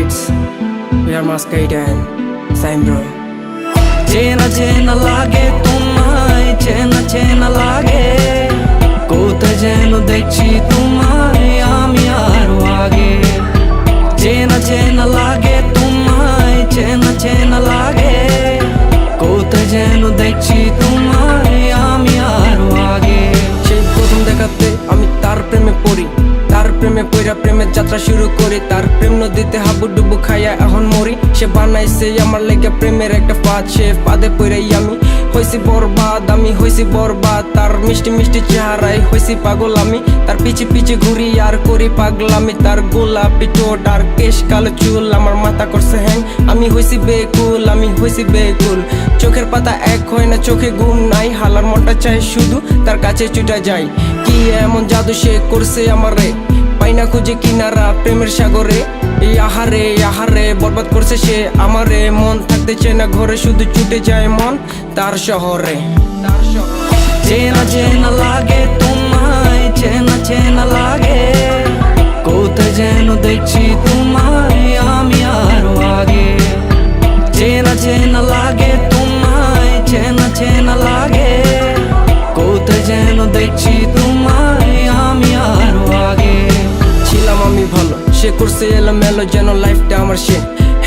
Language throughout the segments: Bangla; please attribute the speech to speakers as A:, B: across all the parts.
A: It's your masquerade and Sam bro.
B: চেনা চেনা লাগে তোমায়, চেনা চেনা লাগে, কোথায় যেন দেখছি তোমায় আমি আরো আগে। চেনা চেনা লাগে তোমায়, চেনা চেনা লাগে, কোথায় যেন দেখছি তোমায় আমি আরো আগে।
A: সেই প্রথম দেখাতে আমি তার প্রেমে পড়ি, তার প্রেমে পইরা প্রেমের যাত্রা শুরু করি। তার প্রেম নদীতে হাবুডুবু খাইয়া এখন মরি। সে বানাইছে আমার লেগে প্রেমের একটা ফাঁদ, সে ফাঁদে পইরাই আমি হইছি বরবাদ, আমি হইছি বরবাদ। তার মিষ্টি মিষ্টি চেহারায় হইছি পাগল আমি, তার পিছে পিছে ঘুরি আর করি পাগলামি। তার গোলাপি ঠোঁট আর কেশ কালো চুল আমার মাথা করছে হ্যাং, আমি হইছি বেকুল, আমি হইছি বেকুল। চোখের পাতা এক হয় না, চোখে ঘুম নাই, হালার মনটা চাই শুধু তার কাছে ছুটা যায়। কি এমন জাদু সে করছে আমারে, পাই না খুঁজে কিনারা প্রেমের সাগরে। এই আহারে আহারে বরবাদ করছে সে আমারে, মন থাকতে চায় না ঘরে, শুধু ছুটে যায় মন তার শহরে।
B: চেনা চেনা লাগে তোমায়, চেনা চেনা লাগে, কোথায় যেন দেখছি তোমায় আমি আরো আগে। চেনা চেনা লাগে তোমায়, চেনা চেনা লাগে, কোথায় যেন দেখছি তোমায় আমি আরো আগে।
A: ছিলাম আমি ভালো, সে করছে এলোমেলো যেন লাইফটা আমার সে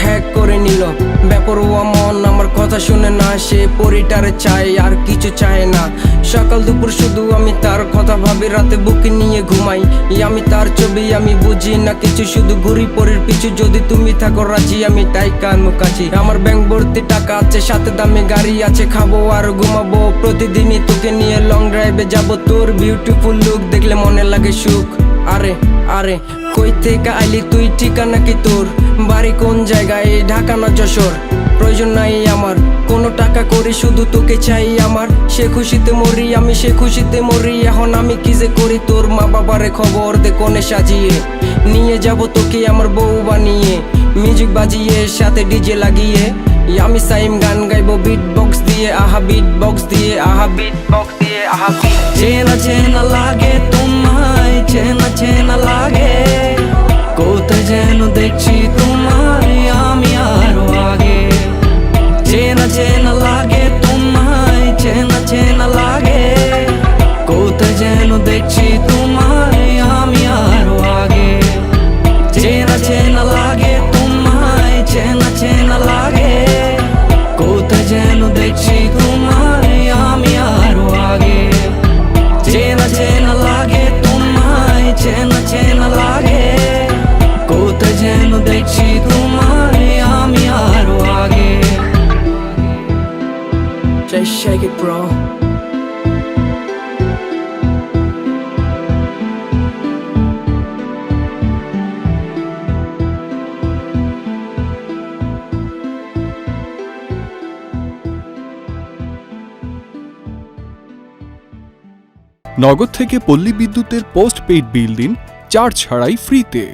A: হ্যাক করে নিল। বেপরোয়া মন আমার কথা শুনে না, সে পরিটারে চায় আর কিছু চায় না। সকাল দুপুর শুধু আমি তার কথা ভাবি, রাতে বুকে নিয়ে ঘুমাই আমি তার ছবি। আমি বুঝি না কিছু, শুধু ঘুরি পরের পিছু। যদি তুমি থাকো রাজি আমি টাইকার মুখাচ্ছি। আমার ব্যাংক ভর্তি টাকা আছে, সাথে দামি গাড়ি আছে, খাবো আর ঘুমাবো প্রতিদিনই তোকে নিয়ে লং ড্রাইভে যাবো। তোর বিউটিফুল লুক দেখলে মনে লাগে সুখ। আরে আরে কই থেকে আইলি তুই, ঠিকানা কি তোর, বাড়ি কোন জায়গায়, ঢাকা না যশোর? প্রয়োজন নাই আমার কোনো টাকা করি, শুধু তোকে চাই আমার। সে খুশিতে মরি আমি, সে খুশিতে মরি। এখন আমি কি যে করি, তোর মা বাবারে খবর দে কোণে সাজিয়ে নিয়ে যাব তোকে আমার বউ বানিয়ে। মিউজিক বাজিয়ে সাথে ডিজে লাগিয়ে আমি সাইম গান গাইবো বিট বক্স দিয়ে, আহা বিট বক্স দিয়ে, আহা বিট বক্স দিয়ে, আহা বিট।
B: চেনা চেনা লাগে তোমায়, চেনা চেনা লাগে, কোথায় যেন দেখছি তোমায় আমি আরো আগে। চেনা চেনা লাগে তোমায়, চেনা চেনা লাগে, কোথায় যেন দেখছি তোমায় আমি আরো আগে। চেনা চেনা লাগে তোমায়, চেনা চেনা লাগে, কোথায় যেন দেখছি তোমায় আমি আরো আগে। চেনা চেনা লাগে তোমায়, চেনা চেনা লাগে, কোথায় যেন দেখছি তোমায় আমি আরো আগে।
A: Just shake it bro.
C: নগদ থেকে পল্লী বিদ্যুতের পোস্ট পেইড বিল দিন চার্জ ছাড়াই ফ্রিতে।